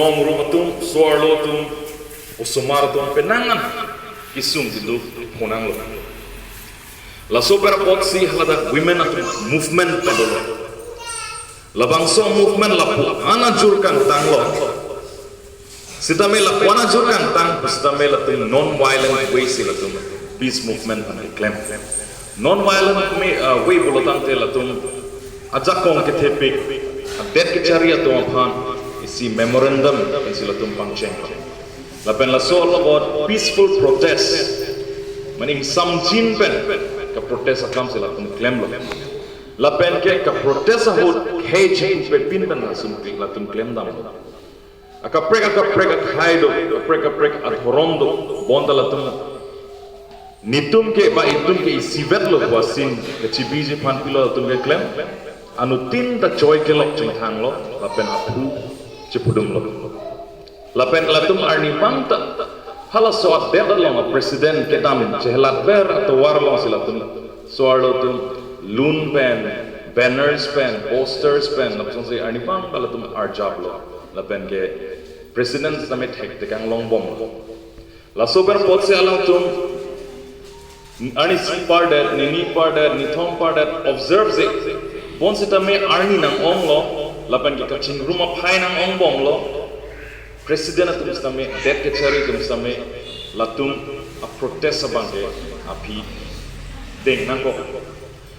from rumatum suarlotum usumaratum penangan isum tidu hunang lo la super potsi halada women atum movement padolo la bangso movement la ana jurkan tanglo sitamela wana jurkan tang sitamela tum non violent way silatum peace movement and claim non violent way bolotang te latum ajakong ke thepik det ke charia to aphan isi memorandum silatum pangcheng la pen la so about peaceful protest maning samjin pen ka protest akam silatum claim lo la pen ke ka protest hot khe pe pin pen asum latum claim dam aka prek khaido prek athorom do bondalatum nitum ke ba itum ke sivet lo wasin ke chibiji phan pilo tum ke claim anu tin ta choi ke lok chung thang lo lapen apu chipudum lo lapen latum arni pangta hala so de lo president ke tam chehlat ber to war lo silatum so arlo tum loon pen banners pen posters pen lapsong se arni pang latum arjab lo lapen ke president same thek te kang long bom la super pot se alang tum Ani pardet, nini pardet, nithom pardet observes it. Bon sita me arni nang ong lo, lapan ki kaching rumah phai nang ong bong lo. President atum stame, det kechari atum stame, latum a protest abang ke api deng nang ko.